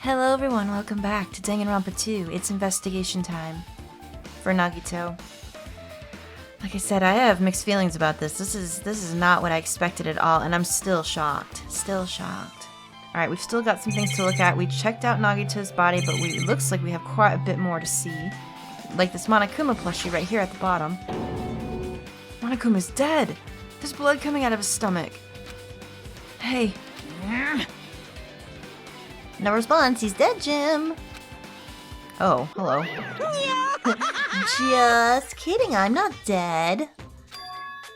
Hello everyone, welcome back to Danganronpa 2. It's investigation time for Nagito. Like I said, I have mixed feelings about this. This is not what I expected at all, and I'm still shocked. Still shocked. Alright, we've still got some things to look at. We checked out Nagito's body, but it looks like we have quite a bit more to see. Like this Monokuma plushie right here at the bottom. Monokuma's dead! There's blood coming out of his stomach. Hey. No response, he's dead, Jim. Oh, hello. Just kidding, I'm not dead.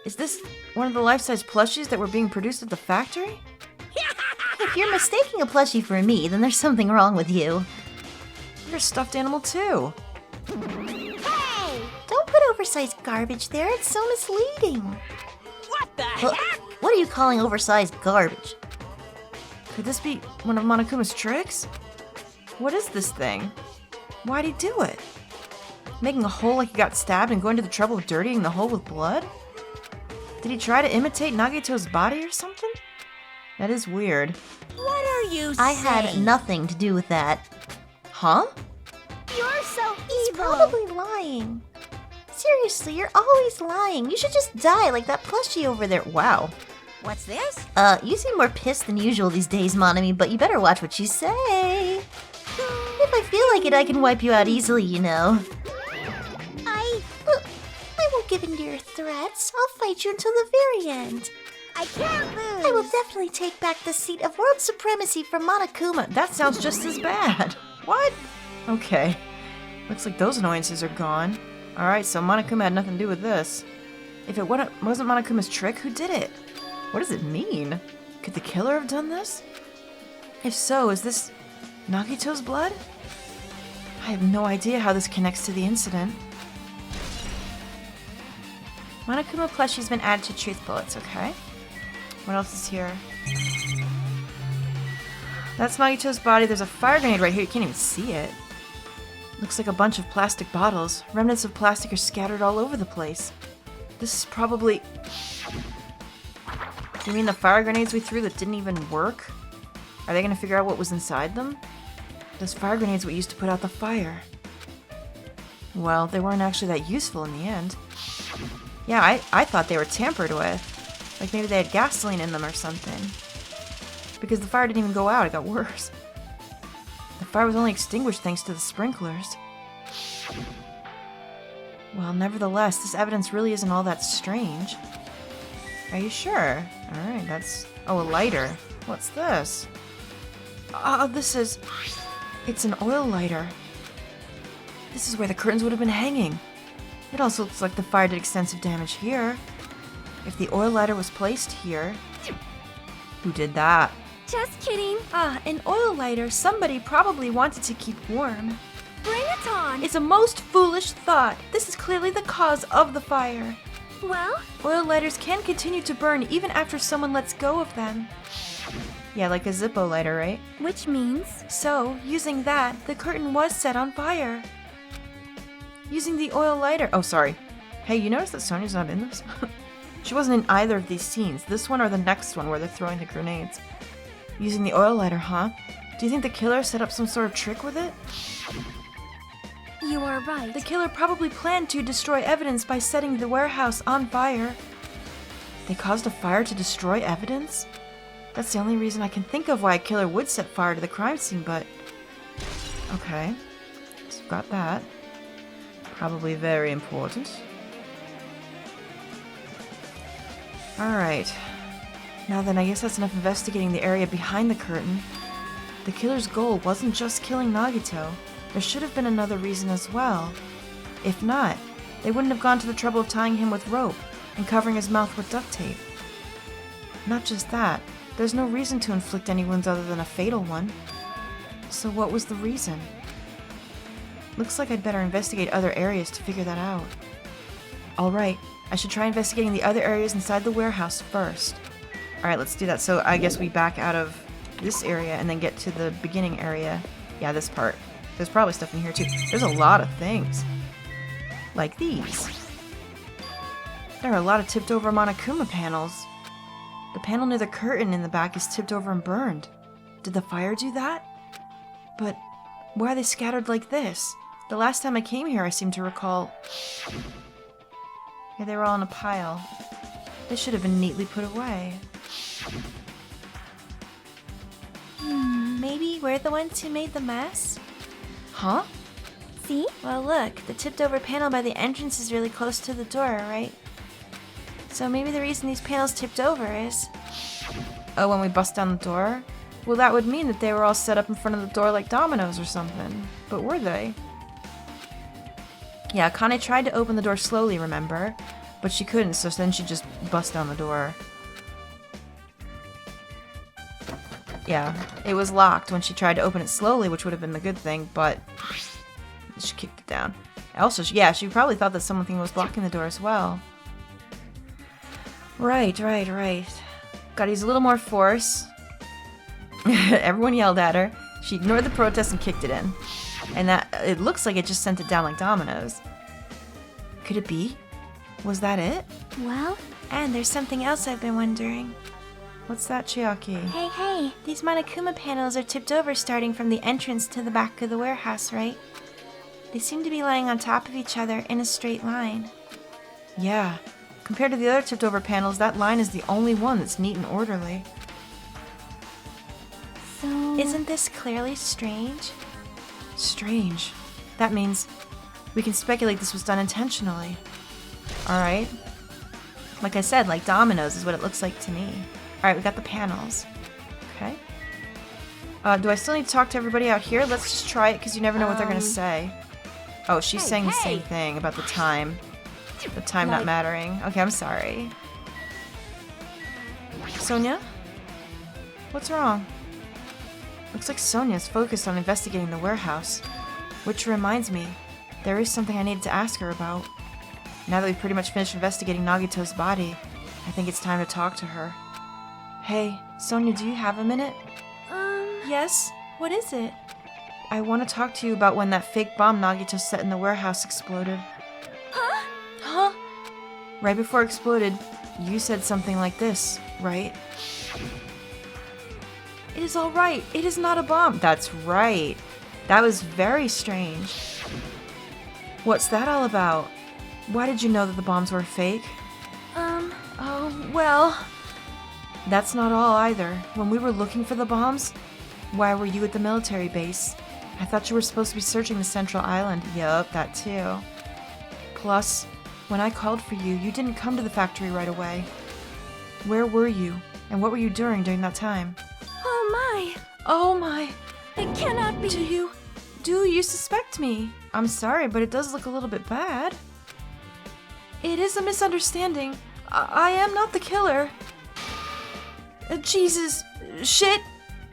Is this one of the life-size plushies that were being produced at the factory? If you're mistaking a plushie for me, then there's something wrong with you. You're a stuffed animal too. Hey! Don't put oversized garbage there, it's so misleading. What the heck? What are you calling oversized garbage? Could this be one of Monokuma's tricks? What is this thing? Why'd he do it? Making a hole like he got stabbed and going to the trouble of dirtying the hole with blood? Did he try to imitate Nagito's body or something? That is weird. What are you saying? I had nothing to do with that. Huh? You're so evil. He's probably lying. Seriously, you're always lying. You should just die like that plushie over there. Wow. What's this? You seem more pissed than usual these days, Monami, but you better watch what you say. If I feel like it, I can wipe you out easily, you know. I won't give in to your threats. I'll fight you until the very end. I can't lose. I will definitely take back the seat of world supremacy from Monokuma. That sounds just as bad. What? Okay. Looks like those annoyances are gone. Alright, so Monokuma had nothing to do with this. If it wasn't Monokuma's trick, who did it? What does it mean? Could the killer have done this? If so, is this Nagito's blood? I have no idea how this connects to the incident. Monokuma plushie's been added to truth bullets, okay? What else is here? That's Nagito's body. There's a fire grenade right here. You can't even see it. Looks like a bunch of plastic bottles. Remnants of plastic are scattered all over the place. This is probably... You mean the fire grenades we threw that didn't even work? Are they gonna figure out what was inside them? Those fire grenades we used to put out the fire. Well, they weren't actually that useful in the end. Yeah, I thought they were tampered with. Like maybe they had gasoline in them or something. Because the fire didn't even go out, it got worse. The fire was only extinguished thanks to the sprinklers. Well, nevertheless, this evidence really isn't all that strange. Are you sure? Alright, that's... Oh, a lighter. What's this? It's an oil lighter. This is where the curtains would have been hanging. It also looks like the fire did extensive damage here. If the oil lighter was placed here... Who did that? Just kidding. An oil lighter somebody probably wanted to keep warm. Bring it on. It's a most foolish thought. This is clearly the cause of the fire. Well? Oil lighters can continue to burn even after someone lets go of them. Yeah, like a Zippo lighter, right? Which means? So, using that, the curtain was set on fire. Using the oil lighter... Oh, sorry. Hey, you notice that Sonya's not in this? She wasn't in either of these scenes. This one or the next one where they're throwing the grenades. Using the oil lighter, huh? Do you think the killer set up some sort of trick with it? You are right. The killer probably planned to destroy evidence by setting the warehouse on fire. They caused a fire to destroy evidence? That's the only reason I can think of why a killer would set fire to the crime scene, but... Okay. So we've got that. Probably very important. Alright. Now then, I guess that's enough investigating the area behind the curtain. The killer's goal wasn't just killing Nagito. There should have been another reason as well. If not, they wouldn't have gone to the trouble of tying him with rope and covering his mouth with duct tape. Not just that, there's no reason to inflict any wounds other than a fatal one. So what was the reason? Looks like I'd better investigate other areas to figure that out. Alright, I should try investigating the other areas inside the warehouse first. Alright, let's do that. So I guess we back out of this area and then get to the beginning area. Yeah, this part. There's probably stuff in here too. There's a lot of things. Like these. There are a lot of tipped over Monokuma panels. The panel near the curtain in the back is tipped over and burned. Did the fire do that? But why are they scattered like this? The last time I came here, I seem to recall... Yeah, they were all in a pile. They should have been neatly put away. Maybe we're the ones who made the mess? Huh? See? Well, look, the tipped over panel by the entrance is really close to the door, right? So maybe the reason these panels tipped over is... Oh, when we bust down the door? Well, that would mean that they were all set up in front of the door like dominoes or something. But were they? Yeah, Kane tried to open the door slowly, remember? But she couldn't, so then she just bust down the door. Yeah, it was locked when she tried to open it slowly, which would have been the good thing, but she kicked it down. Also, yeah, she probably thought that something was blocking the door as well. Right. Gotta use a little more force. Everyone yelled at her. She ignored the protest and kicked it in. And that, it looks like it just sent it down like dominoes. Could it be? Was that it? Well? And there's something else I've been wondering. What's that, Chiaki? Hey. These Monokuma panels are tipped over starting from the entrance to the back of the warehouse, right? They seem to be lying on top of each other in a straight line. Yeah. Compared to the other tipped over panels, that line is the only one that's neat and orderly. So... Isn't this clearly strange? Strange. That means we can speculate this was done intentionally. Alright. Like I said, like dominoes is what it looks like to me. Alright, we got the panels. Okay. Do I still need to talk to everybody out here? Let's just try it, because you never know what they're going to say. Oh, she's saying the same thing about the time. The time not mattering. Okay, I'm sorry. Sonia? What's wrong? Looks like Sonia's focused on investigating the warehouse. Which reminds me, there is something I needed to ask her about. Now that we've pretty much finished investigating Nagito's body, I think it's time to talk to her. Hey, Sonia, do you have a minute? Yes? What is it? I want to talk to you about when that fake bomb Nagito set in the warehouse exploded. Huh? Right before it exploded, you said something like this, right? It is all right. It is not a bomb. That's right. That was very strange. What's that all about? Why did you know that the bombs were fake? Oh, well... That's not all either. When we were looking for the bombs, why were you at the military base? I thought you were supposed to be searching the central island. Yup, that too. Plus, when I called for you, you didn't come to the factory right away. Where were you? And what were you doing during that time? Oh my! It cannot be! Do you suspect me? I'm sorry, but it does look a little bit bad. It is a misunderstanding. I am not the killer. Jesus! Shit!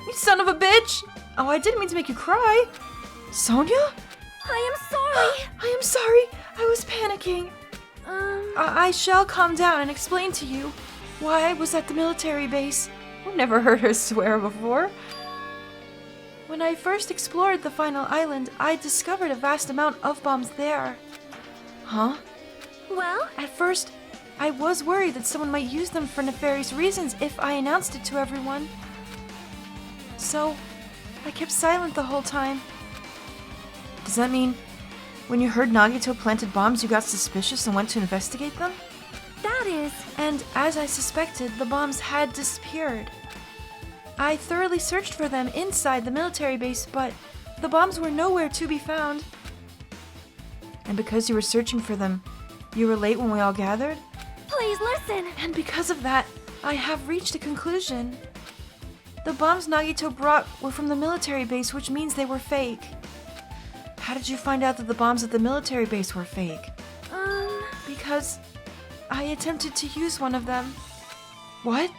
You son of a bitch! Oh, I didn't mean to make you cry. Sonia? I am sorry! I am sorry. I was panicking. I shall calm down and explain to you why I was at the military base. I've never heard her swear before. When I first explored the final island, I discovered a vast amount of bombs there. Huh? Well? At first, I was worried that someone might use them for nefarious reasons if I announced it to everyone. So, I kept silent the whole time. Does that mean when you heard Nagito planted bombs, you got suspicious and went to investigate them? That is... And as I suspected, the bombs had disappeared. I thoroughly searched for them inside the military base, but the bombs were nowhere to be found. And because you were searching for them, you were late when we all gathered? Please listen! And because of that, I have reached a conclusion. The bombs Nagito brought were from the military base, which means they were fake. How did you find out that the bombs at the military base were fake? Because I attempted to use one of them. What?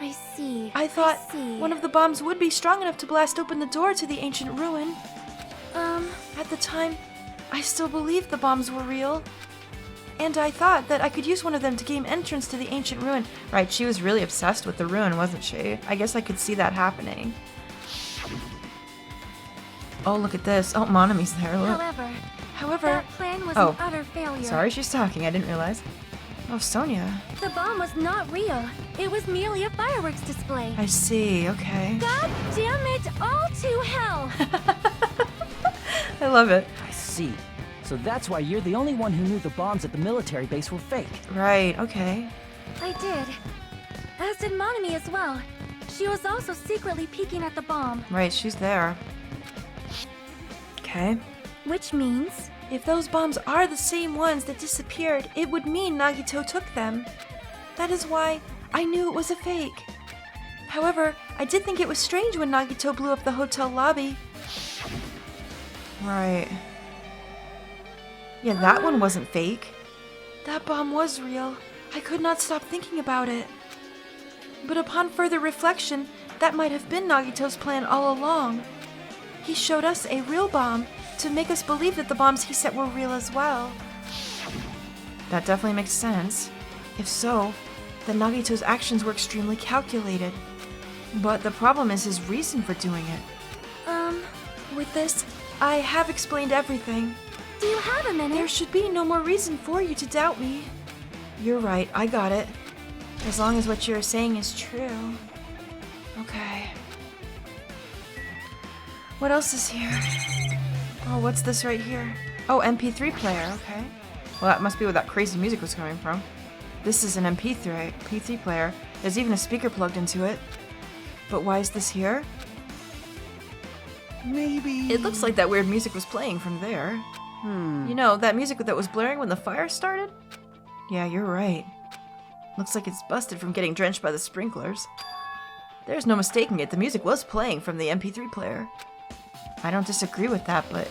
I see. I thought see. one of the bombs would be strong enough to blast open the door to the ancient ruin. At the time, I still believed the bombs were real. And I thought that I could use one of them to gain entrance to the ancient ruin. Right, she was really obsessed with the ruin, wasn't she? I guess I could see that happening. Oh, look at this. Oh, Monami's there, look. However, that plan was an utter failure. Sorry, she's talking. I didn't realize. Oh, Sonia. The bomb was not real. It was merely a fireworks display. I see, okay. God damn it all to hell! I love it. I see. So that's why you're the only one who knew the bombs at the military base were fake. Right, okay. I did. As did Monami as well. She was also secretly peeking at the bomb. Right, she's there. Okay. Which means... If those bombs are the same ones that disappeared, it would mean Nagito took them. That is why I knew it was a fake. However, I did think it was strange when Nagito blew up the hotel lobby. Right. Yeah, that one wasn't fake. That bomb was real. I could not stop thinking about it. But upon further reflection, that might have been Nagito's plan all along. He showed us a real bomb to make us believe that the bombs he set were real as well. That definitely makes sense. If so, then Nagito's actions were extremely calculated. But the problem is his reason for doing it. With this, I have explained everything. Do you have a minute? There should be no more reason for you to doubt me. You're right, I got it. As long as what you're saying is true. Okay. What else is here? Oh, what's this right here? Oh, MP3 player, okay. Well, that must be where that crazy music was coming from. This is an MP3 player. There's even a speaker plugged into it. But why is this here? Maybe... It looks like that weird music was playing from there. You know, that music that was blaring when the fire started? Yeah, you're right. Looks like it's busted from getting drenched by the sprinklers. There's no mistaking it, the music was playing from the MP3 player. I don't disagree with that, but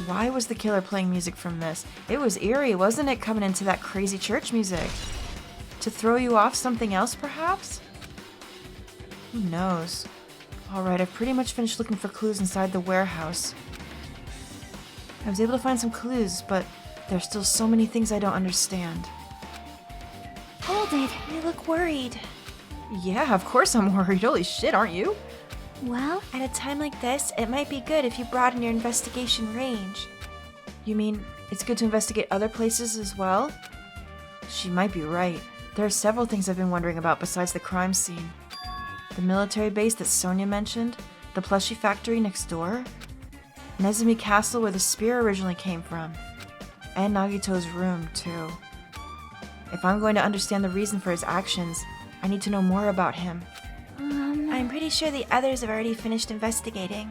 why was the killer playing music from this? It was eerie, wasn't it, coming into that crazy church music? To throw you off something else, perhaps? Who knows? Alright, I've pretty much finished looking for clues inside the warehouse. I was able to find some clues, but there's still so many things I don't understand. Hold it. You look worried. Yeah, of course I'm worried. Holy shit, aren't you? Well, At a time like this, it might be good if you broaden your investigation range. You mean, it's good to investigate other places as well? She might be right. There are several things I've been wondering about besides the crime scene. The military base that Sonia mentioned, the plushie factory next door, Nezumi Castle where the spear originally came from, and Nagito's room, too. If I'm going to understand the reason for his actions, I need to know more about him. I'm pretty sure the others have already finished investigating.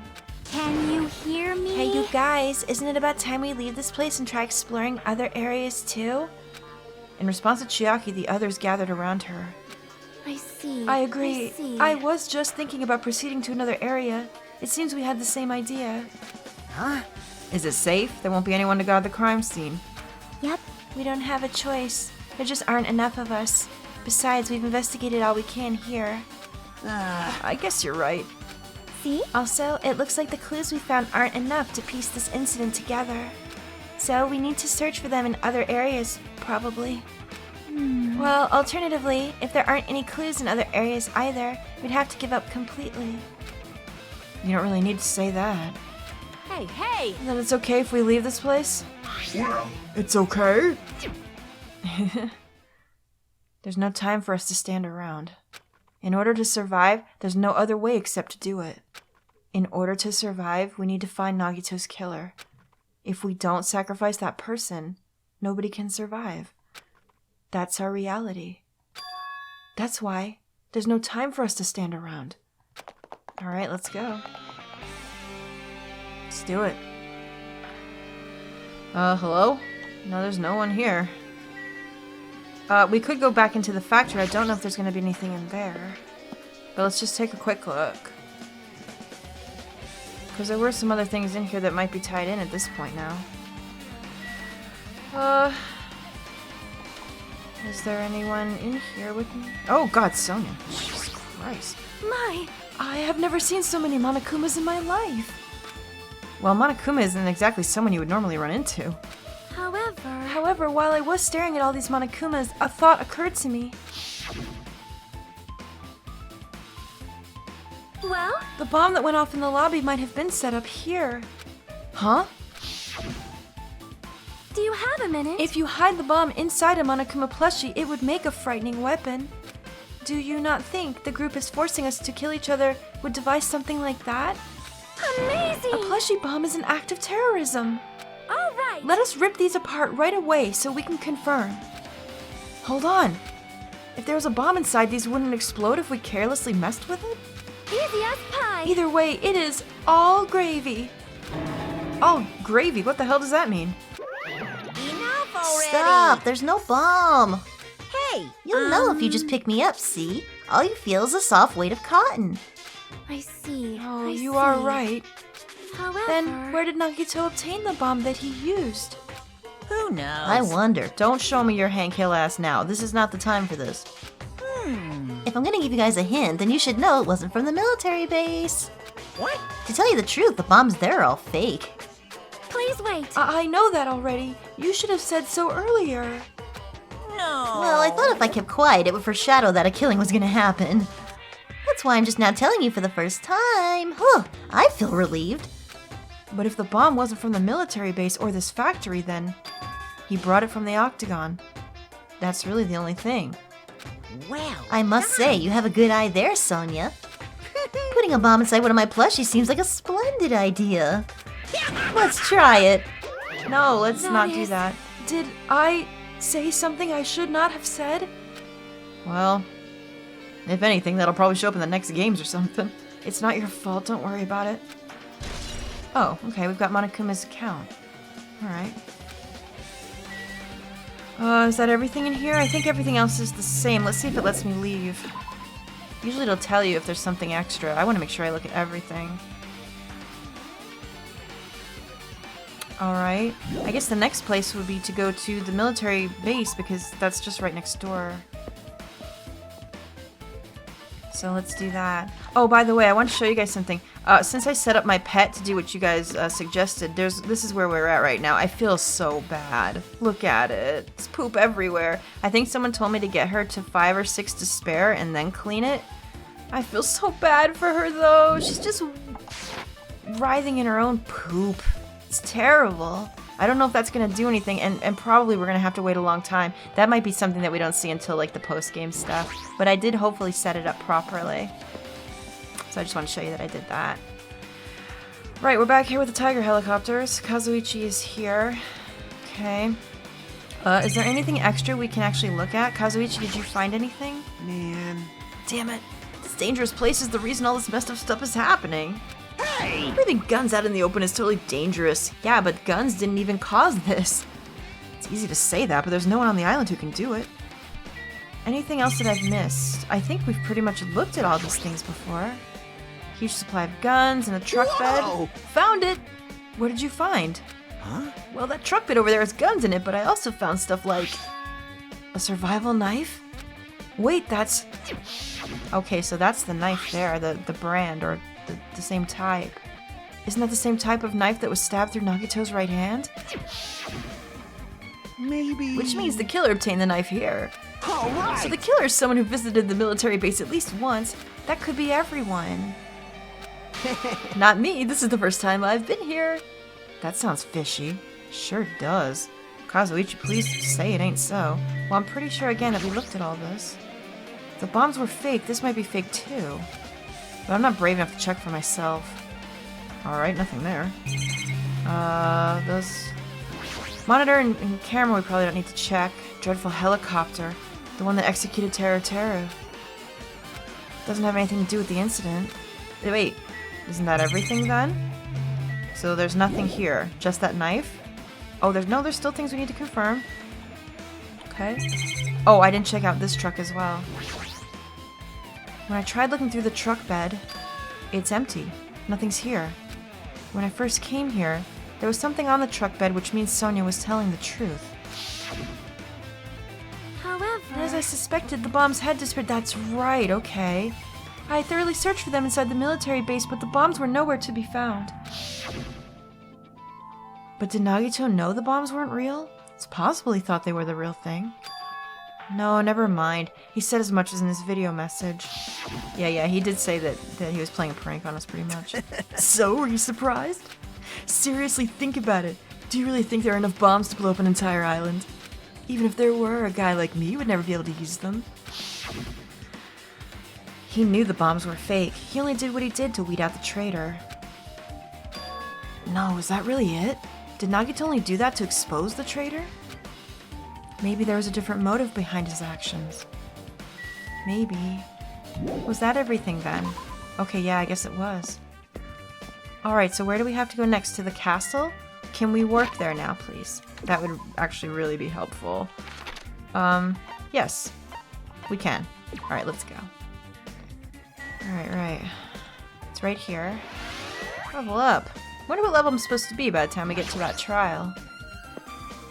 can you hear me? Hey, you guys, isn't it about time we leave this place and try exploring other areas too? In response to Chiaki, the others gathered around her. I see. I agree. I see. I was just thinking about proceeding to another area. It seems we had the same idea. Huh? Is it safe? There won't be anyone to guard the crime scene. Yep. We don't have a choice. There just aren't enough of us. Besides, we've investigated all we can here. I guess you're right. See? Also, it looks like the clues we found aren't enough to piece this incident together. So we need to search for them in other areas, probably. Well, alternatively, if there aren't any clues in other areas either, we'd have to give up completely. You don't really need to say that. Hey, hey! Then it's okay if we leave this place? It's okay? There's no time for us to stand around. In order to survive, there's no other way except to do it. In order to survive, we need to find Nagito's killer. If we don't sacrifice that person, nobody can survive. That's our reality. That's why there's no time for us to stand around. Alright, let's go. Let's do it. Hello? No, there's no one here. We could go back into the factory. I don't know if there's going to be anything in there. But let's just take a quick look. Because there were some other things in here that might be tied in at this point now. Is there anyone in here with me? Oh god, Sonia. Jesus Christ. My! I have never seen so many Monokumas in my life. Well, Monokuma isn't exactly someone you would normally run into. However, while I was staring at all these Monokumas, a thought occurred to me. Well? The bomb that went off in the lobby might have been set up here. Huh? Do you have a minute? If you hide the bomb inside a Monokuma plushie, it would make a frightening weapon. Do you not think the group is forcing us to kill each other would devise something like that? A amazing! A plushie bomb is an act of terrorism. All right! Let us rip these apart right away so we can confirm. Hold on. If there was a bomb inside, these wouldn't explode if we carelessly messed with it? Easy as pie! Either way, it is all gravy. All gravy? What the hell does that mean? Enough already! Stop! There's no bomb! Hey! You'll know if you just pick me up, see? All you feel is a soft weight of cotton. I see. Oh, I you see. are right. However... Then where did Nagito obtain the bomb that he used? Who knows? I wonder. Don't show me your Hank Hill ass now. This is not the time for this. If I'm gonna give you guys a hint, then you should know it wasn't from the military base. What? To tell you the truth, the bombs there are all fake. Please wait. I know that already. You should have said so earlier. No. Well, I thought if I kept quiet, it would foreshadow that a killing was gonna happen. That's why I'm just now telling you for the first time. Huh, I feel relieved. But if the bomb wasn't from the military base or this factory, then he brought it from the Octagon. That's really the only thing. Well, I must say, you have a good eye there, Sonia. Putting a bomb inside one of my plushies seems like a splendid idea. Let's try it. No, let's not do Notice. that. Did I say something I should not have said? Well, if anything, that'll probably show up in the next games or something. It's not your fault, don't worry about it. Oh, okay, we've got Monokuma's account. Alright. Is that everything in here? I think everything else is the same. Let's see if it lets me leave. Usually it'll tell you if there's something extra. I want to make sure I look at everything. Alright. I guess the next place would be to go to the military base because that's just right next door. So let's do that. Oh, by the way, I want to show you guys something. Since I set up my pet to do what you guys suggested, this is where we're at right now. I feel so bad. Look at it. It's poop everywhere. I think someone told me to get her to 5 or 6 to spare and then clean it. I feel so bad for her though. She's just writhing in her own poop. It's terrible. I don't know if that's gonna do anything, and probably we're gonna have to wait a long time. That might be something that we don't see until like the post-game stuff. But I did hopefully set it up properly. So I just want to show you that I did that. Right, we're back here with the tiger helicopters. Kazuichi is here. Okay. Is there anything extra we can actually look at? Kazuichi, did you find anything? Man. Damn it. This dangerous place is the reason all this messed up stuff is happening. hey! Breathing guns out in the open is totally dangerous. Yeah, but guns didn't even cause this. It's easy to say that, but there's no one on the island who can do it. Anything else that I've missed? I think we've pretty much looked at all these things before. Huge supply of guns and a truck Whoa! bed. Found it! What did you find? Huh? Well, that truck bed over there has guns in it, but I also found stuff like a survival knife? Wait, that's... Okay, so that's the knife there, the brand, or the same type. Isn't that the same type of knife that was stabbed through Nagito's right hand? Maybe. Which means the killer obtained the knife here. All right. So the killer is someone who visited the military base at least once. That could be everyone. Not me, this is the first time I've been here. That sounds fishy. Sure does. Kazuichi, please say it ain't so. Well, I'm pretty sure again that we looked at all this. If the bombs were fake, this might be fake too. But I'm not brave enough to check for myself. Alright, nothing there. Those... Monitor and camera we probably don't need to check. Dreadful helicopter. The one that executed Teru. Doesn't have anything to do with the incident. Wait, isn't that everything then? So there's nothing here, just that knife? Oh, there's still things we need to confirm. Okay. Oh, I didn't check out this truck as well. When I tried looking through the truck bed, it's empty. Nothing's here. When I first came here, there was something on the truck bed, which means Sonia was telling the truth. However... And as I suspected, the bombs had disappeared. That's right, okay. I thoroughly searched for them inside the military base, but the bombs were nowhere to be found. But did Nagito know the bombs weren't real? It's possible he thought they were the real thing. No, never mind. He said as much as in his video message. Yeah, he did say that he was playing a prank on us pretty much. So, were you surprised? Seriously, think about it. Do you really think there are enough bombs to blow up an entire island? Even if there were, a guy like me would never be able to use them. He knew the bombs were fake. He only did what he did to weed out the traitor. No, is that really it? Did Nagito only do that to expose the traitor? Maybe there was a different motive behind his actions. Maybe. Was that everything then? Okay, yeah, I guess it was. Alright, so where do we have to go next? To the castle? Can we work there now, please? That would actually really be helpful. Yes. We can. Alright, let's go. Alright, right. It's right here. Level up. Wonder what level I'm supposed to be by the time we get to that trial.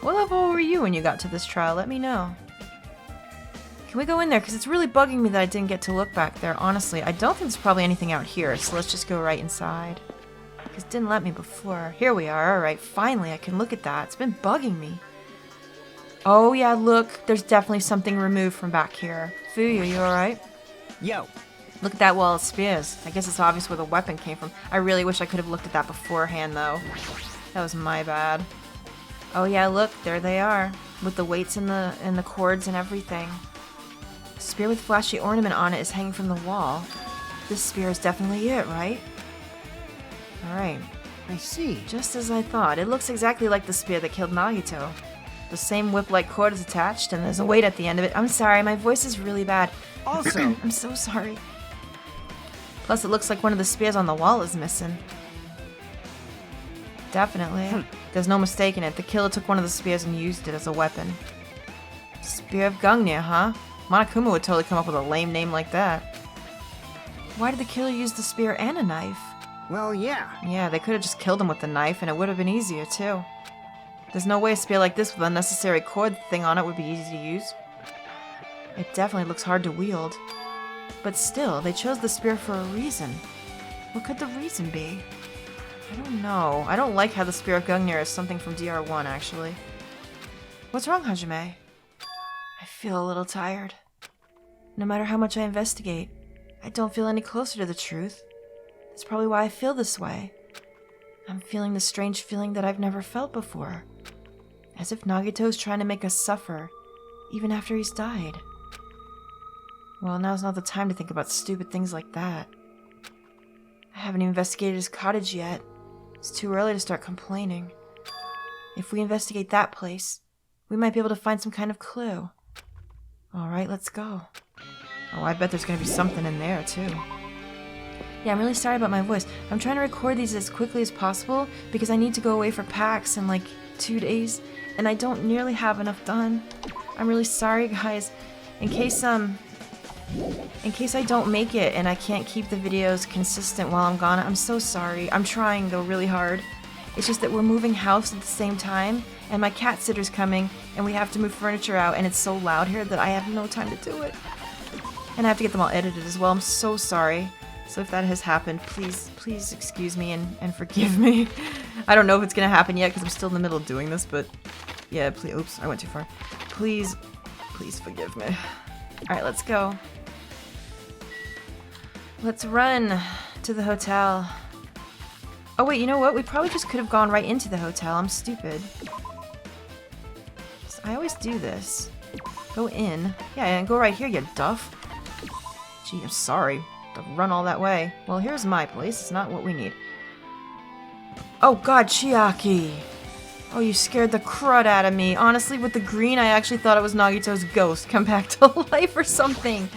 What level were you when you got to this trial? Let me know. Can we go in there? Because it's really bugging me that I didn't get to look back there. Honestly, I don't think there's probably anything out here, so let's just go right inside. Because it didn't let me before. Here we are. Alright, finally I can look at that. It's been bugging me. Oh yeah, look. There's definitely something removed from back here. Fuyu, you alright? Yo, Look at that wall of spears. I guess it's obvious where the weapon came from. I really wish I could have looked at that beforehand, though. That was my bad. Oh yeah, look, there they are. With the weights and the cords and everything. A spear with flashy ornament on it is hanging from the wall. This spear is definitely it, right? Alright. I see. Just as I thought. It looks exactly like the spear that killed Nagito. The same whip-like cord is attached, and there's a weight at the end of it. I'm sorry, my voice is really bad. Also, I'm so sorry. Plus, it looks like one of the spears on the wall is missing. Definitely. There's no mistaking it. The killer took one of the spears and used it as a weapon. Spear of Gungnir, huh? Monokuma would totally come up with a lame name like that. Why did the killer use the spear and a knife? well, yeah. Yeah, they could have just killed him with the knife, and it would have been easier, too. There's no way a spear like this with an unnecessary cord thing on it would be easy to use. It definitely looks hard to wield. But still, they chose the spear for a reason. What could the reason be? I don't know. I don't like how the Spear of Gungnir is something from DR1, actually. What's wrong, Hajime? I feel a little tired. No matter how much I investigate, I don't feel any closer to the truth. That's probably why I feel this way. I'm feeling the strange feeling that I've never felt before. As if Nagito's trying to make us suffer, even after he's died. Well, now's not the time to think about stupid things like that. I haven't investigated his cottage yet. It's too early to start complaining. If we investigate that place, we might be able to find some kind of clue. Alright, let's go. Oh, I bet there's gonna be something in there, too. Yeah, I'm really sorry about my voice. I'm trying to record these as quickly as possible because I need to go away for PAX in like 2 days, and I don't nearly have enough done. I'm really sorry, guys. In case I don't make it and I can't keep the videos consistent while I'm gone, I'm so sorry. I'm trying, though, really hard. It's just that we're moving house at the same time, and my cat sitter's coming, and we have to move furniture out, and it's so loud here that I have no time to do it. And I have to get them all edited as well. I'm so sorry. So if that has happened, please excuse me and forgive me. I don't know if it's gonna happen yet because I'm still in the middle of doing this, but yeah, please. Oops, I went too far. Please forgive me. Alright, let's go. Let's run to the hotel. Oh wait, you know what? We probably just could have gone right into the hotel. I'm stupid. I always do this. Go in. Yeah, and go right here, you duff. Gee, I'm sorry to run all that way. Well, here's my place. It's not what we need. Oh god, Chiaki! Oh, you scared the crud out of me. Honestly, with the green, I actually thought it was Nagito's ghost come back to life or something.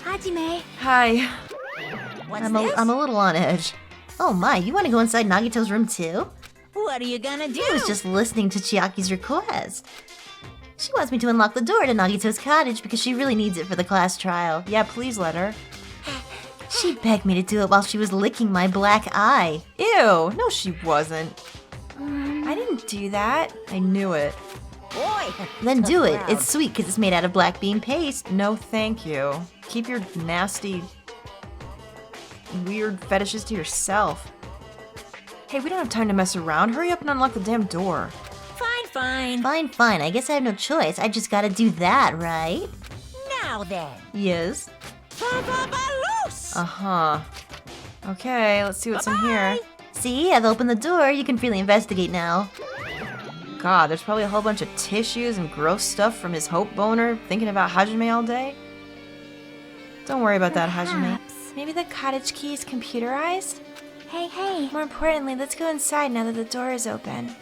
Hajime. Hi. What's I'm this? a little on edge. Oh my, you want to go inside Nagito's room too? What are you gonna do? I was just listening to Chiaki's request. She wants me to unlock the door to Nagito's cottage because she really needs it for the class trial. Yeah, please let her. She begged me to do it while she was licking my black eye. Ew, no she wasn't. I didn't do that. I knew it. Boy. Then do it. Proud. It's sweet because it's made out of black bean paste. No thank you. Keep your nasty, weird fetishes to yourself. Hey, we don't have time to mess around. Hurry up and unlock the damn door. Fine. Fine. I guess I have no choice. I just gotta do that, right? Now then. Yes. Loose. Uh-huh. Okay, let's see what's in here. See, I've opened the door. You can freely investigate now. God, there's probably a whole bunch of tissues and gross stuff from his Hope boner thinking about Hajime all day. Don't worry about that, Hajime. Perhaps. Maybe the cottage key is computerized? Hey. More importantly, let's go inside now that the door is open.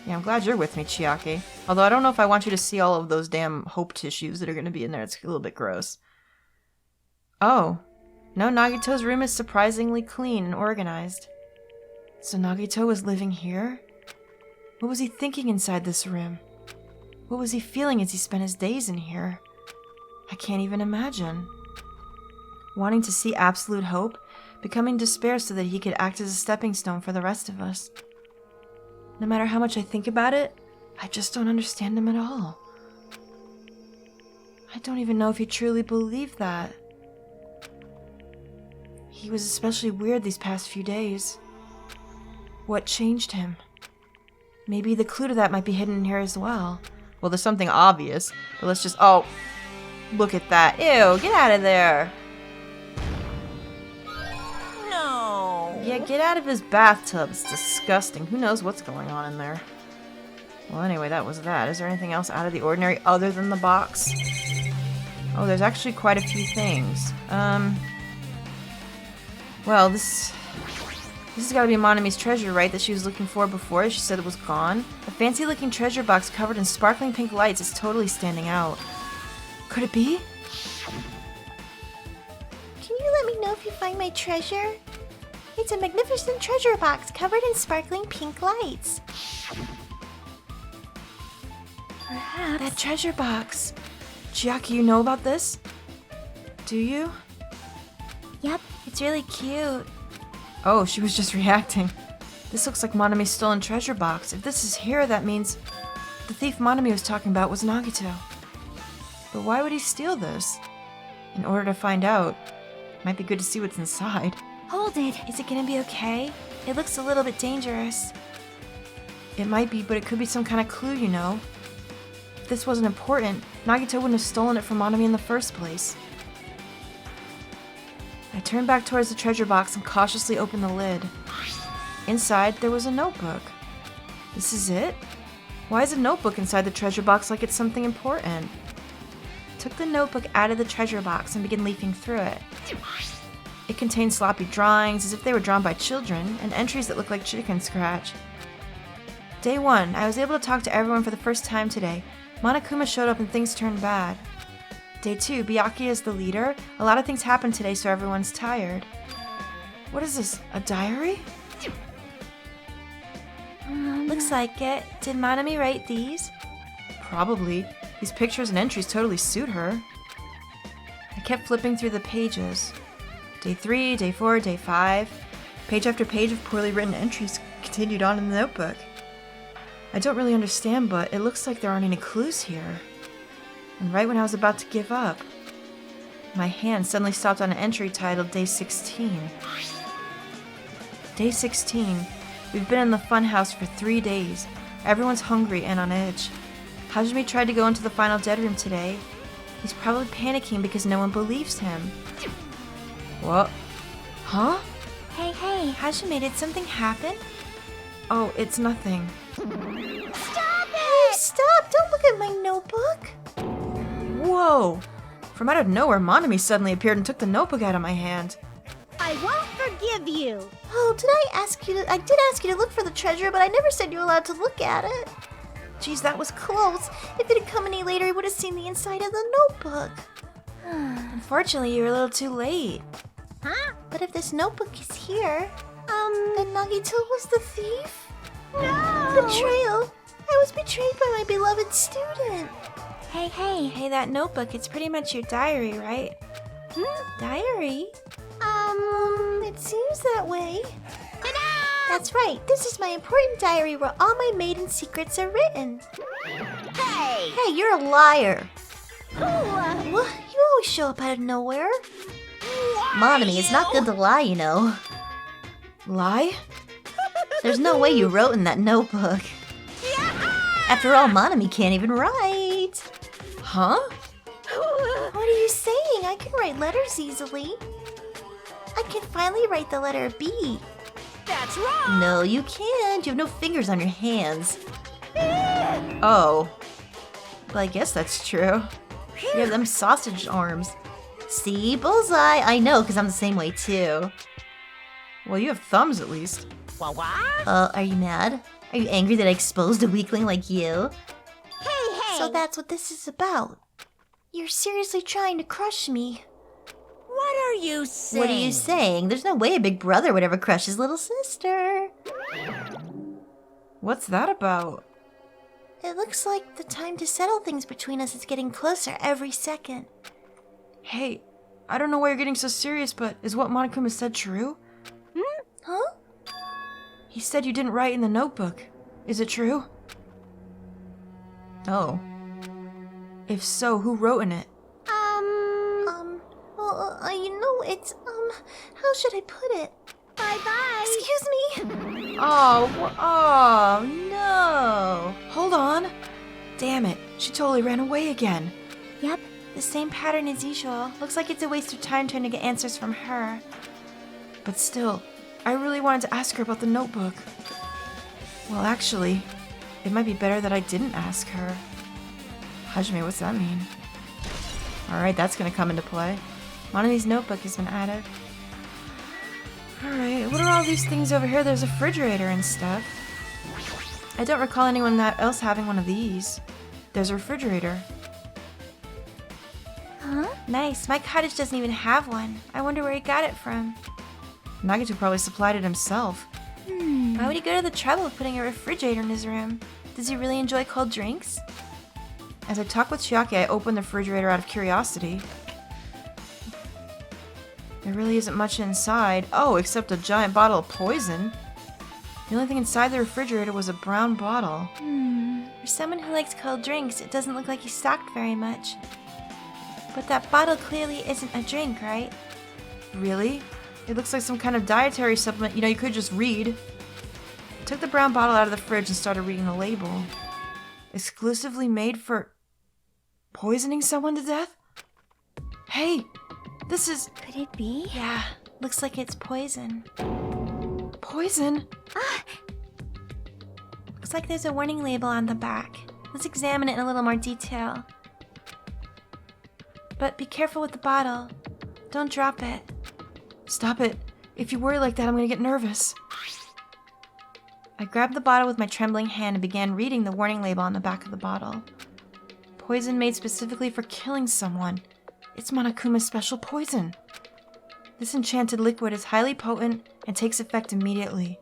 Yeah, I'm glad you're with me, Chiaki. Although I don't know if I want you to see all of those damn hope tissues that are going to be in there. It's a little bit gross. Oh. No, Nagito's room is surprisingly clean and organized. So Nagito was living here? What was he thinking inside this room? What was he feeling as he spent his days in here? I can't even imagine. Wanting to see absolute hope, becoming despair so that he could act as a stepping stone for the rest of us. No matter how much I think about it, I just don't understand him at all. I don't even know if he truly believed that. He was especially weird these past few days. What changed him? Maybe the clue to that might be hidden in here as well. Well, there's something obvious, but let's just... Oh, look at that. Ew, get out of there. No. Yeah, get out of his bathtub. It's disgusting. Who knows what's going on in there? Well, anyway, that was that. Is there anything else out of the ordinary other than the box? Oh, there's actually quite a few things. Well, this has got to be Monami's treasure, right? That she was looking for before. She said it was gone. A fancy-looking treasure box covered in sparkling pink lights is totally standing out. Could it be? Can you let me know if you find my treasure? It's a magnificent treasure box covered in sparkling pink lights. Perhaps. That treasure box. Chiaki, you know about this? Do you? Yep. It's really cute. Oh, she was just reacting. This looks like Monami's stolen treasure box. If this is here, that means the thief Monami was talking about was Nagito. But why would he steal this? In order to find out, might be good to see what's inside. Hold it. Is it gonna be okay? It looks a little bit dangerous. It might be, but it could be some kind of clue, you know. If this wasn't important, Nagito wouldn't have stolen it from Monami in the first place. I turned back towards the treasure box and cautiously opened the lid. Inside, there was a notebook. This is it? Why is a notebook inside the treasure box like it's something important? I took the notebook out of the treasure box and began leafing through it. It contained sloppy drawings, as if they were drawn by children, and entries that looked like chicken scratch. Day 1, I was able to talk to everyone for the first time today. Monokuma showed up and things turned bad. Day 2, Byakuya is the leader. A lot of things happened today, so everyone's tired. What is this, a diary? Looks like it. Did Monami write these? Probably. These pictures and entries totally suit her. I kept flipping through the pages. Day 3, Day 4, Day 5. Page after page of poorly written entries continued on in the notebook. I don't really understand, but it looks like there aren't any clues here. And right when I was about to give up, my hand suddenly stopped on an entry titled Day 16. Day 16. We've been in the funhouse for 3 days. Everyone's hungry and on edge. Hajime tried to go into the final dead room today. He's probably panicking because no one believes him. What? Huh? Hey. Hajime, did something happen? Oh, it's nothing. Stop Hey, it! stop! Don't look at my notebook! Whoa! From out of nowhere, Monami suddenly appeared and took the notebook out of my hand. I won't forgive you. Oh, I did ask you to look for the treasure, but I never said you were allowed to look at it. Geez, that was close. If it had come any later, I would have seen the inside of the notebook. Unfortunately, you were a little too late. Huh? But if this notebook is here, then Nagito was the thief? No! Betrayal! I was betrayed by my beloved student. Hey. Hey, that notebook, it's pretty much your diary, right? Diary? It seems that way. That's right. This is my important diary where all my maiden secrets are written. Hey! Hey, you're a liar. What? You always show up out of nowhere. Monami, it's not good to lie, you know. Lie? There's no way you wrote in that notebook. After all, Monami can't even write. Huh? What are you saying? I can write letters easily. I can finally write the letter B. That's wrong! No, you can't. You have no fingers on your hands. Oh. Well, I guess that's true. You have them sausage arms. See? Bullseye. I know, because I'm the same way too. Well, you have thumbs at least. What? Are you mad? Are you angry that I exposed a weakling like you? Hey! So that's what this is about. You're seriously trying to crush me. What are you saying? What are you saying? There's no way a big brother would ever crush his little sister. What's that about? It looks like the time to settle things between us is getting closer every second. Hey, I don't know why you're getting so serious, but is what Monokuma said true? Huh? He said you didn't write in the notebook. Is it true? Oh. If so, who wrote in it? It's, how should I put it? Bye-bye. Excuse me? Oh, no. Hold on. Damn it, she totally ran away again. Yep, the same pattern as usual. Looks like it's a waste of time trying to get answers from her. But still, I really wanted to ask her about the notebook. Well, actually, it might be better that I didn't ask her. Hajime, what's that mean? Alright, that's gonna come into play. Monomi's notebook has been added. Alright, what are all these things over here? There's a refrigerator and stuff. I don't recall anyone else having one of these. There's a refrigerator. Huh? Nice. My cottage doesn't even have one. I wonder where he got it from. Nagito probably supplied it himself. Why would he go to the trouble of putting a refrigerator in his room? Does he really enjoy cold drinks? As I talked with Chiaki, I opened the refrigerator out of curiosity. There really isn't much inside. Oh, except a giant bottle of poison. The only thing inside the refrigerator was a brown bottle. For someone who likes cold drinks, it doesn't look like he stocked very much. But that bottle clearly isn't a drink, right? Really? It looks like some kind of dietary supplement. You know, you could just read. I took the brown bottle out of the fridge and started reading the label. Exclusively made for poisoning someone to death? Hey, this is... Could it be? Yeah, looks like it's poison. Poison? Looks like there's a warning label on the back. Let's examine it in a little more detail. But be careful with the bottle. Don't drop it. Stop it. If you worry like that, I'm gonna get nervous. I grabbed the bottle with my trembling hand and began reading the warning label on the back of the bottle. Poison made specifically for killing someone. It's Monokuma's special poison. This enchanted liquid is highly potent and takes effect immediately.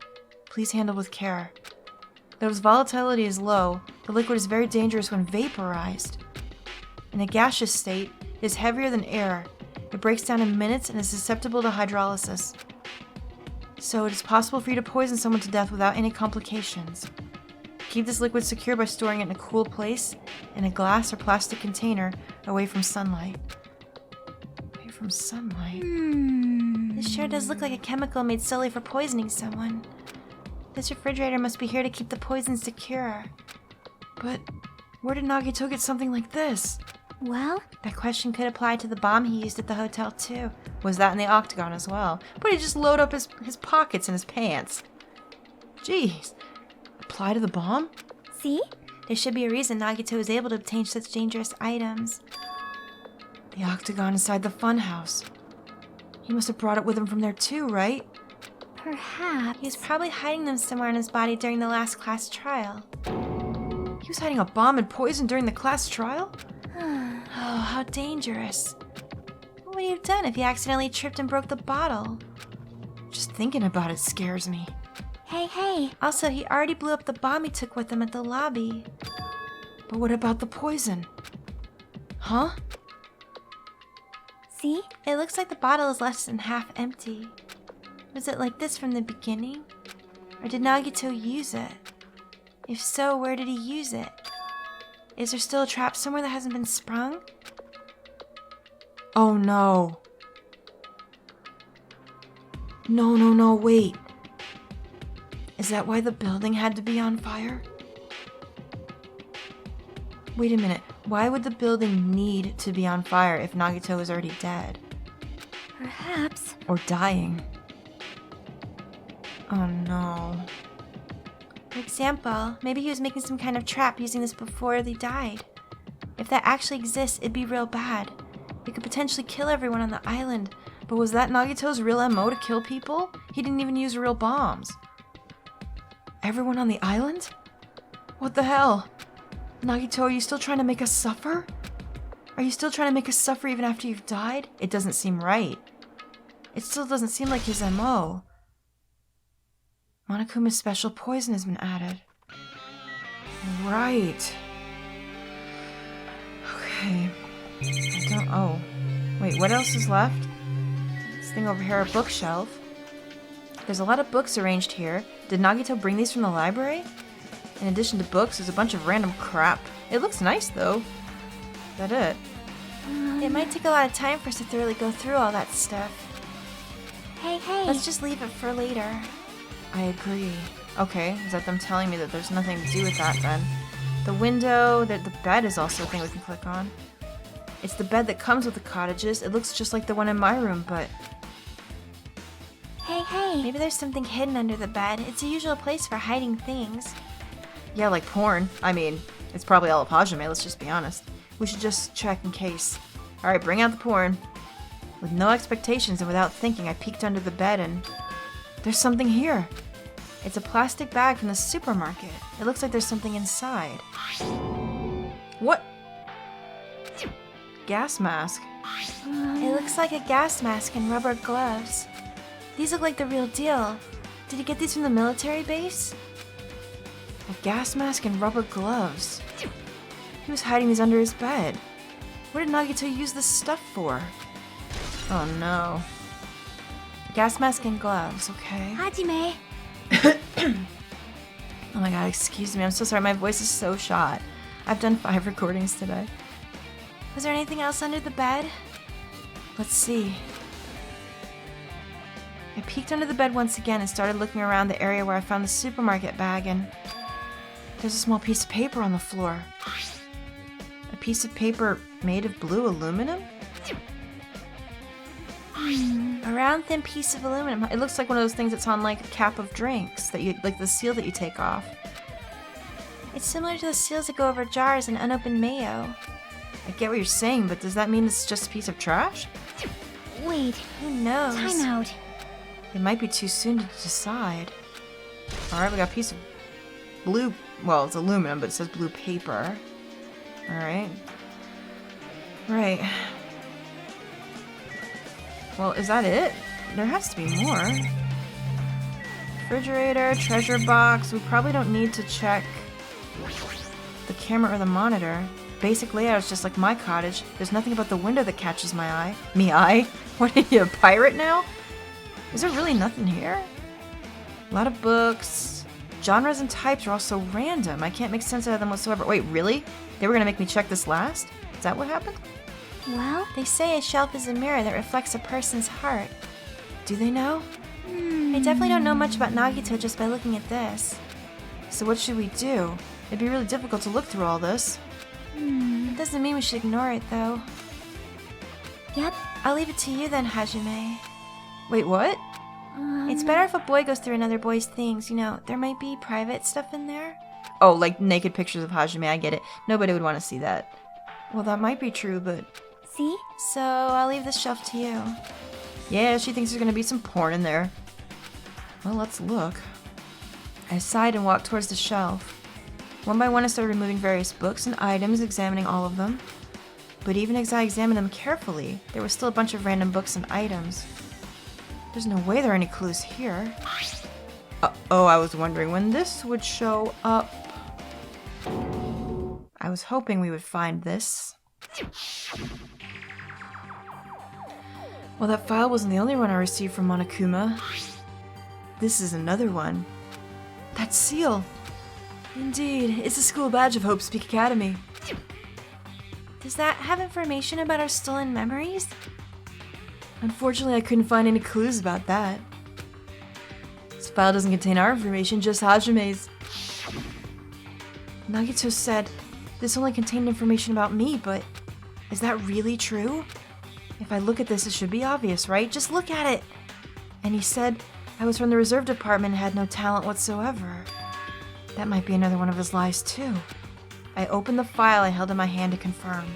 Please handle with care. Though its volatility is low, the liquid is very dangerous when vaporized. In a gaseous state, it is heavier than air. It breaks down in minutes and is susceptible to hydrolysis. So it is possible for you to poison someone to death without any complications. Keep this liquid secure by storing it in a cool place, in a glass or plastic container, away from sunlight. Away from sunlight? This sure does look like a chemical made solely for poisoning someone. This refrigerator must be here to keep the poison secure. But where did Nagito get something like this? Well, that question could apply to the bomb he used at the hotel too. Was that in the octagon as well? But he just load up his pockets in his pants. Jeez. Apply to the bomb? See? There should be a reason Nagito was able to obtain such dangerous items. The octagon inside the funhouse. He must have brought it with him from there too, right? Perhaps. He was probably hiding them somewhere in his body during the last class trial. He was hiding a bomb and poison during the class trial? Oh, how dangerous. What would he have done if he accidentally tripped and broke the bottle? Just thinking about it scares me. Hey. Also, he already blew up the bomb he took with him at the lobby. But what about the poison? Huh? See? It looks like the bottle is less than half empty. Was it like this from the beginning? Or did Nagito use it? If so, where did he use it? Is there still a trap somewhere that hasn't been sprung? Oh no. No, wait. Is that why the building had to be on fire? Wait a minute. Why would the building need to be on fire if Nagito was already dead? Perhaps. Or dying? Oh no. For example, maybe he was making some kind of trap using this before he died. If that actually exists, it'd be real bad. It could potentially kill everyone on the island. But was that Nagito's real MO to kill people? He didn't even use real bombs. Everyone on the island? What the hell? Nagito, are you still trying to make us suffer? Are you still trying to make us suffer even after you've died? It doesn't seem right. It still doesn't seem like his MO. Monokuma's special poison has been added. Right. Okay. Oh. Wait, what else is left? This thing over here, a bookshelf. There's a lot of books arranged here. Did Nagito bring these from the library? In addition to books, there's a bunch of random crap. It looks nice, though. Is that it? It might take a lot of time for us to thoroughly go through all that stuff. Hey, hey. Let's just leave it for later. I agree. Okay, is that them telling me that there's nothing to do with that, then? The window, the bed is also a thing we can click on. It's the bed that comes with the cottages. It looks just like the one in my room, but... Hey, hey. Maybe there's something hidden under the bed. It's a usual place for hiding things. Yeah, like porn. I mean, it's probably all of Hajime, let's just be honest. We should just check in case. Alright, bring out the porn. With no expectations and without thinking, I peeked under the bed and... There's something here. It's a plastic bag from the supermarket. It looks like there's something inside. What? Gas mask. It looks like a gas mask and rubber gloves. These look like the real deal. Did he get these from the military base? A gas mask and rubber gloves. He was hiding these under his bed. What did Nagito use this stuff for? Oh no. Gas mask and gloves, okay. Hajime. Oh my god, excuse me, I'm so sorry, my voice is so shot. I've done 5 recordings today. Was there anything else under the bed? Let's see. I peeked under the bed once again and started looking around the area where I found the supermarket bag, and there's a small piece of paper on the floor. A piece of paper made of blue aluminum? A round, thin piece of aluminum. It looks like one of those things that's on like a cap of drinks, that you like the seal that you take off. It's similar to the seals that go over jars and unopened mayo. I get what you're saying, but does that mean it's just a piece of trash? Wait. Who knows? Time out. It might be too soon to decide. Alright, we got a piece of blue, well, it's aluminum, but it says blue paper. Alright. Right. Well, is that it? There has to be more. Refrigerator, treasure box. We probably don't need to check the camera or the monitor. Basic layout is just like my cottage. There's nothing about the window that catches my eye. Me eye? What are you, a pirate now? Is there really nothing here? A lot of books. Genres and types are also random. I can't make sense out of them whatsoever. Wait, really? They were gonna make me check this last? Is that what happened? Well, They say a shelf is a mirror that reflects a person's heart. Do they know? I definitely don't know much about Nagito just by looking at this. So what should we do? It'd be really difficult to look through all this. It doesn't mean we should ignore it, though. yep. I'll leave it to you then, Hajime. Wait, what? It's better if a boy goes through another boy's things. You know, there might be private stuff in there. Oh, like naked pictures of Hajime, I get it. Nobody would want to see that. Well, that might be true, but... See? So I'll leave the shelf to you. Yeah, she thinks there's gonna be some porn in there. Well, let's look. I sighed and walked towards the shelf. One by one I started removing various books and items, examining all of them. But even as I examined them carefully, there was still a bunch of random books and items. There's no way there are any clues here. Oh, I was wondering when this would show up. I was hoping we would find this. Well, that file wasn't the only one I received from Monokuma. This is another one. That seal! Indeed, it's the school badge of Hope's Peak Academy. Does that have information about our stolen memories? Unfortunately, I couldn't find any clues about that. This file doesn't contain our information, just Hajime's. Nagito said this only contained information about me, but is that really true? If I look at this, it should be obvious, right? Just look at it! And he said I was from the reserve department and had no talent whatsoever. That might be another one of his lies, too. I opened the file I held in my hand to confirm.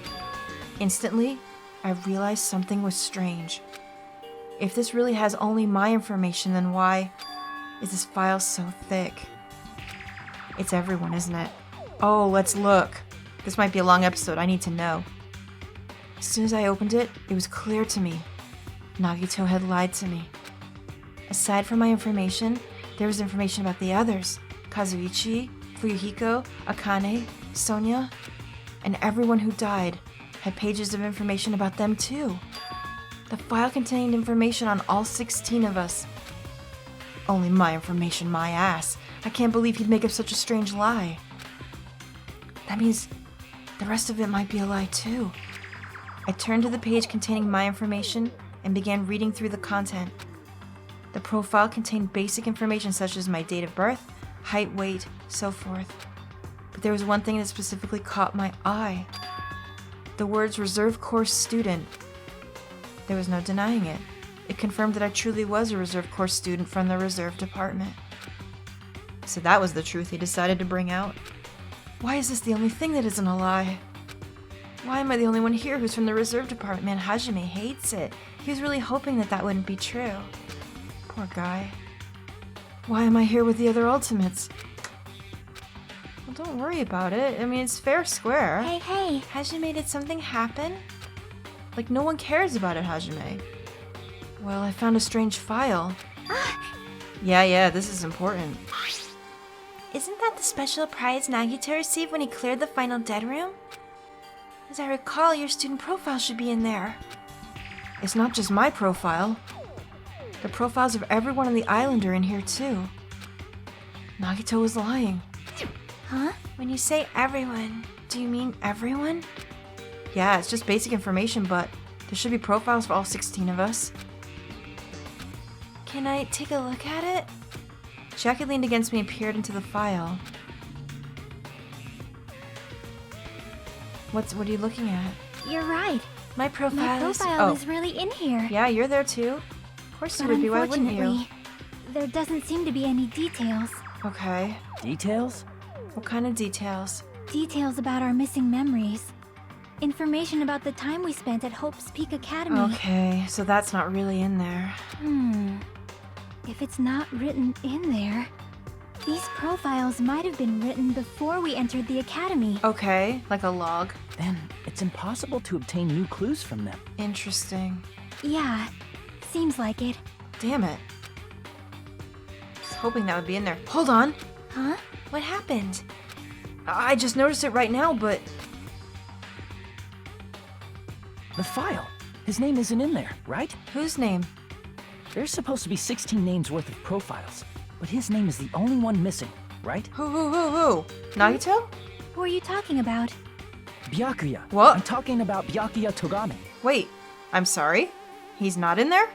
Instantly, I realized something was strange. If this really has only my information, then why is this file so thick? It's everyone, isn't it? Oh, let's look. This might be a long episode, I need to know. As soon as I opened it, it was clear to me. Nagito had lied to me. Aside from my information, there was information about the others. Kazuichi, Fuyuhiko, Akane, Sonia, and everyone who died had pages of information about them too. The file contained information on all 16 of us. Only my information, my ass. I can't believe he'd make up such a strange lie. That means the rest of it might be a lie too. I turned to the page containing my information and began reading through the content. The profile contained basic information such as my date of birth, height, weight, so forth. But there was one thing that specifically caught my eye. The words reserve course student. There was no denying it. It confirmed that I truly was a reserve course student from the reserve department. So that was the truth he decided to bring out. Why is this the only thing that isn't a lie? Why am I the only one here who's from the reserve department? Man, Hajime hates it. He was really hoping that that wouldn't be true. Poor guy. Why am I here with the other ultimates? Well, don't worry about it. I mean, it's fair square. Hey, Hajime, did something happen? Like, no one cares about it, Hajime. Well, I found a strange file. Yeah, this is important. Isn't that the special prize Nagito received when he cleared the final dead room? As I recall, your student profile should be in there. It's not just my profile. The profiles of everyone on the island are in here too. Nagito was lying. Huh? When you say everyone, do you mean everyone? Yeah, it's just basic information, but there should be profiles for all 16 of us. Can I take a look at it? Jackie leaned against me and peered into the file. What are you looking at? You're right. My My profile is... profile Oh. is really in here. Yeah, you're there too. Of course you But would be, why wouldn't you? unfortunately, there doesn't seem to be any details. Okay. Details? What kind of details? Details about our missing memories. Information about the time we spent at Hope's Peak Academy. Okay, so that's not really in there. If it's not written in there, these profiles might have been written before we entered the academy. Okay, like a log. Then it's impossible to obtain new clues from them. Interesting. Yeah, seems like it. Damn it. I was hoping that would be in there. Hold on. Huh? What happened? I just noticed it right now, but... The file. His name isn't in there, right? Whose name? There's supposed to be 16 names worth of profiles, but his name is the only one missing, right? Who? Nagito? Who are you talking about? Byakuya. What? I'm talking about Byakuya Togame. Wait, I'm sorry? He's not in there?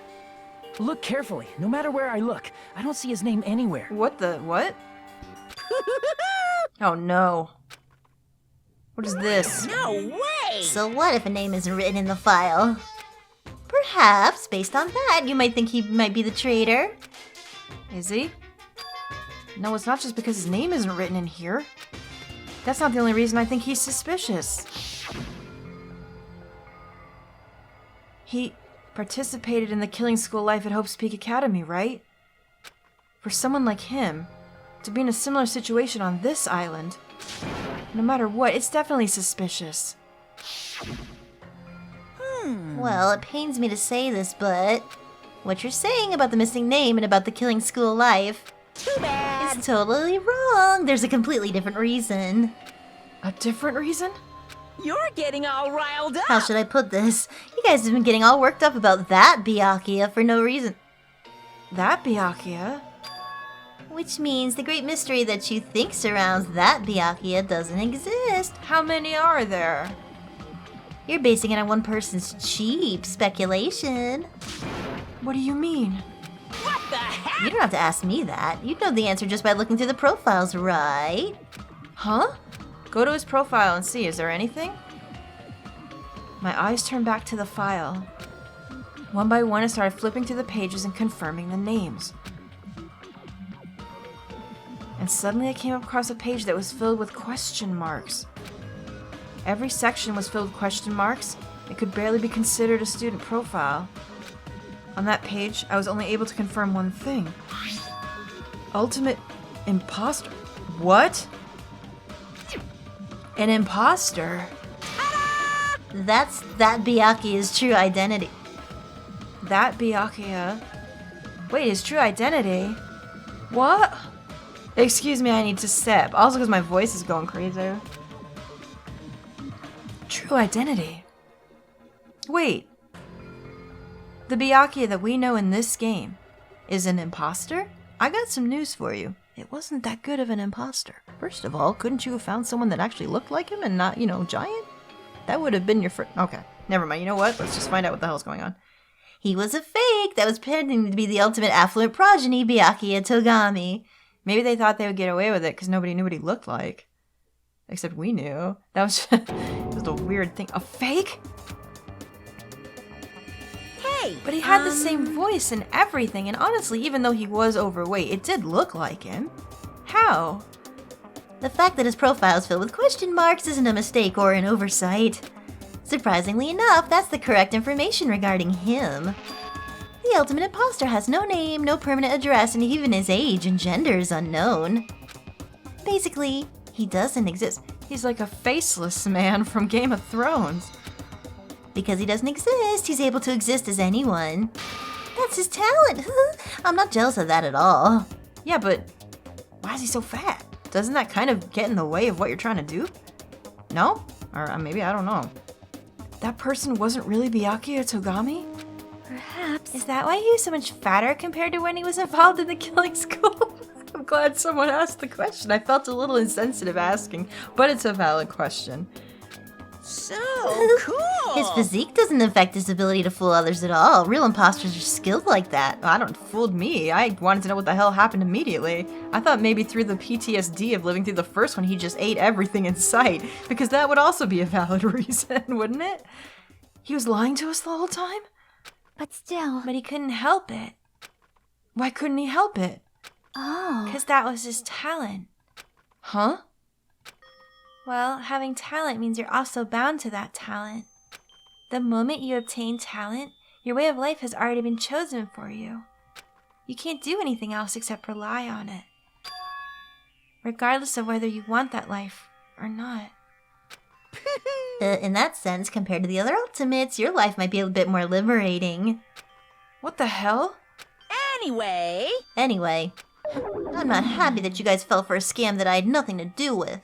Look carefully. No matter where I look, I don't see his name anywhere. What? Oh no. What is this? No way! So what if a name isn't written in the file? Perhaps, based on that, you might think he might be the traitor. Is he? No, it's not just because his name isn't written in here. That's not the only reason I think he's suspicious. He participated in the killing school life at Hope's Peak Academy, right? For someone like him, to be in a similar situation on this island, no matter what, it's definitely suspicious. Well, it pains me to say this, but what you're saying about the missing name and about the killing school life is totally wrong. There's a completely different reason. A different reason? You're getting all riled up. How should I put this? You guys have been getting all worked up about that Byakuya for no reason. That Byakuya? Which means the great mystery that you think surrounds that Byakuya doesn't exist. How many are there? You're basing it on one person's cheap speculation. What do you mean? What the heck? You don't have to ask me that. You'd know the answer just by looking through the profiles, right? Huh? Go to his profile and see, is there anything? My eyes turned back to the file. One by one, I started flipping through the pages and confirming the names. And suddenly I came across a page that was filled with question marks. Every section was filled with question marks. It could barely be considered a student profile. On that page, I was only able to confirm one thing. Ultimate imposter. What? An imposter? That Byakuya's true identity. That Byakuya? Wait, his true identity? What? Excuse me, I need to sip. Also because my voice is going crazy. True identity? Wait. The Byakuya that we know in this game is an imposter? I got some news for you. It wasn't that good of an imposter. First of all, couldn't you have found someone that actually looked like him and not, giant? That would have been your first... Okay, never mind. You know what? Let's just find out what the hell's going on. He was a fake that was pretending to be the ultimate affluent progeny, Byakuya Togami. Maybe they thought they would get away with it because nobody knew what he looked like. Except we knew. That was just a weird thing. A fake? Hey! But he had the same voice and everything, and honestly, even though he was overweight, it did look like him. How? The fact that his profile is filled with question marks isn't a mistake or an oversight. Surprisingly enough, that's the correct information regarding him. The ultimate imposter has no name, no permanent address, and even his age and gender is unknown. Basically, he doesn't exist. He's like a faceless man from Game of Thrones. Because he doesn't exist, he's able to exist as anyone. That's his talent. I'm not jealous of that at all. Yeah, but why is he so fat? Doesn't that kind of get in the way of what you're trying to do? No? Or maybe, I don't know. That person wasn't really Byakuya Togami? Perhaps. Is that why he was so much fatter compared to when he was involved in the killing school? I'm glad someone asked the question. I felt a little insensitive asking, but it's a valid question. So cool! His physique doesn't affect his ability to fool others at all. Real imposters are skilled like that. I don't fooled me. I wanted to know what the hell happened immediately. I thought maybe through the PTSD of living through the first one, he just ate everything in sight, because that would also be a valid reason, wouldn't it? He was lying to us the whole time? But still. But he couldn't help it. Why couldn't he help it? Oh. Because that was his talent. Huh? Well, having talent means you're also bound to that talent. The moment you obtain talent, your way of life has already been chosen for you. You can't do anything else except rely on it. Regardless of whether you want that life or not. In that sense, compared to the other ultimates, your life might be a bit more liberating. What the hell? Anyway, I'm not happy that you guys fell for a scam that I had nothing to do with.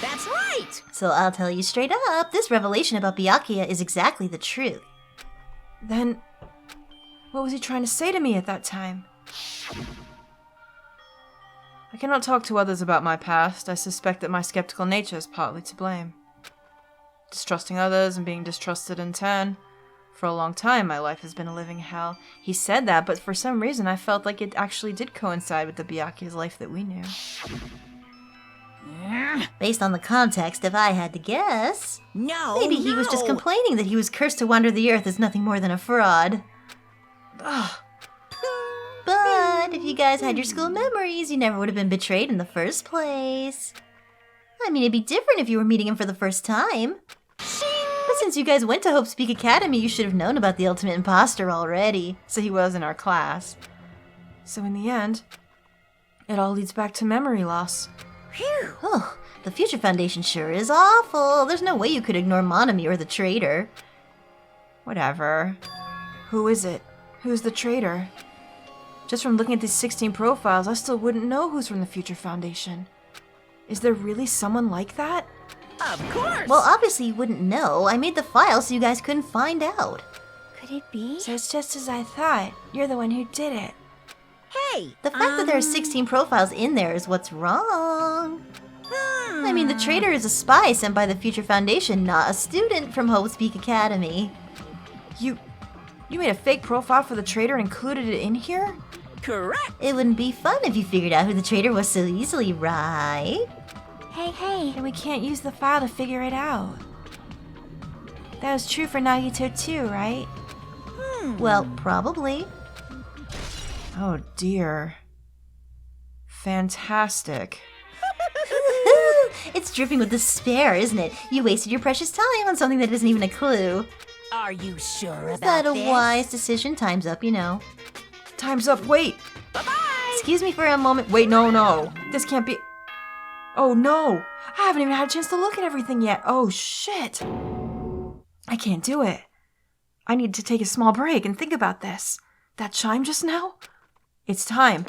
that's right! So I'll tell you straight up, this revelation about Byakuya is exactly the truth. Then, what was he trying to say to me at that time? I cannot talk to others about my past. I suspect that my skeptical nature is partly to blame. Distrusting others and being distrusted in turn. For a long time, my life has been a living hell. He said that, but for some reason I felt like it actually did coincide with the Byakuya's life that we knew. Based on the context, if I had to guess, maybe he was just complaining that he was cursed to wander the earth as nothing more than a fraud. Ugh. But if you guys had your school memories, you never would have been betrayed in the first place. I mean, it'd be different if you were meeting him for the first time. But since you guys went to Hope's Peak Academy, you should have known about the ultimate imposter already. So he was in our class. So in the end, it all leads back to memory loss. Phew. Oh, the Future Foundation sure is awful. There's no way you could ignore Monokuma or the traitor. Whatever. Who is it? Who's the traitor? Just from looking at these 16 profiles, I still wouldn't know who's from the Future Foundation. Is there really someone like that? Of course! Well, obviously you wouldn't know. I made the file so you guys couldn't find out. Could it be? So it's just as I thought. You're the one who did it. Hey! The fact that there are 16 profiles in there is what's wrong. I mean, the traitor is a spy sent by the Future Foundation, not a student from Hope's Peak Academy. You made a fake profile for the traitor and included it in here? Correct! It wouldn't be fun if you figured out who the traitor was so easily, right? Hey. And we can't use the file to figure it out. That was true for Nagito too, right? Well, probably. Oh dear. Fantastic. It's dripping with despair, isn't it? You wasted your precious time on something that isn't even a clue. Are you sure Is about that a this? wise decision? Time's up, you know. Time's up. Wait. Bye-bye! Excuse me for a moment. Wait, no. This can't be. Oh no. I haven't even had a chance to look at everything yet. Oh shit. I can't do it. I need to take a small break and think about this. That chime just now? It's time.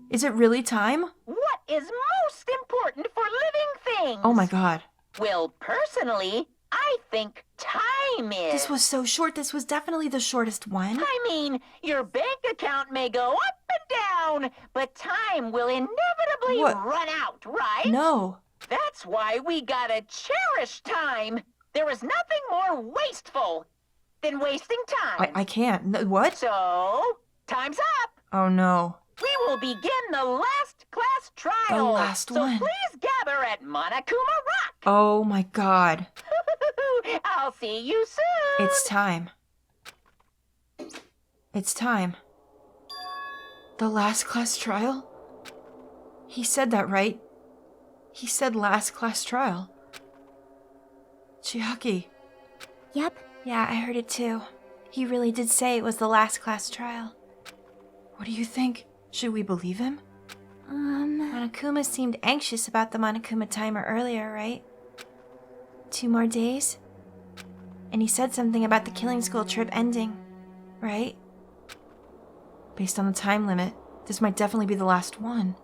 Is it really time? What is most important for living things? Oh my god. Well, personally, I think time is. This was so short. This was definitely the shortest one. I mean, your bank account may go up and down, but time will inevitably What? run out, right? No. That's why we gotta cherish time. There is nothing more wasteful than wasting time. I can't. No, what? So, time's up. Oh no. We will begin the last class trial. The last so one. please gather at Monokuma Rock. Oh my god. I'll see you soon. It's time. It's time. The last class trial? He said that, right? He said last class trial. Chiaki. Yep. Yeah, I heard it too. He really did say it was the last class trial. What do you think? Should we believe him? Monokuma seemed anxious about the Monokuma timer earlier, right? 2 more days? And he said something about the killing school trip ending, right? Based on the time limit, this might definitely be the last one.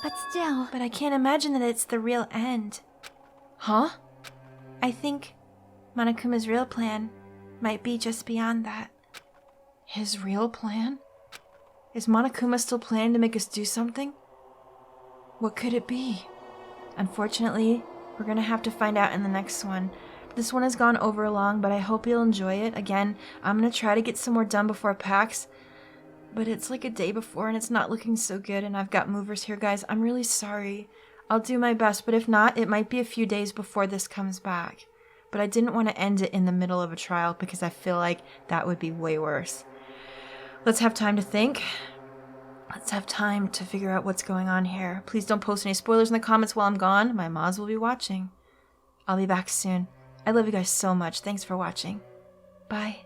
But still, But I can't imagine that it's the real end. Huh? I think Monokuma's real plan might be just beyond that. His real plan? Is Monokuma still planning to make us do something? What could it be? Unfortunately, we're gonna have to find out in the next one. This one has gone over long, but I hope you'll enjoy it. Again, I'm gonna try to get some more done before PAX, but it's like a day before and it's not looking so good, and I've got movers here, guys. I'm really sorry. I'll do my best, but if not, it might be a few days before this comes back. But I didn't want to end it in the middle of a trial because I feel like that would be way worse. Let's have time to think. Let's have time to figure out what's going on here. Please don't post any spoilers in the comments while I'm gone. My mods will be watching. I'll be back soon. I love you guys so much. Thanks for watching. Bye.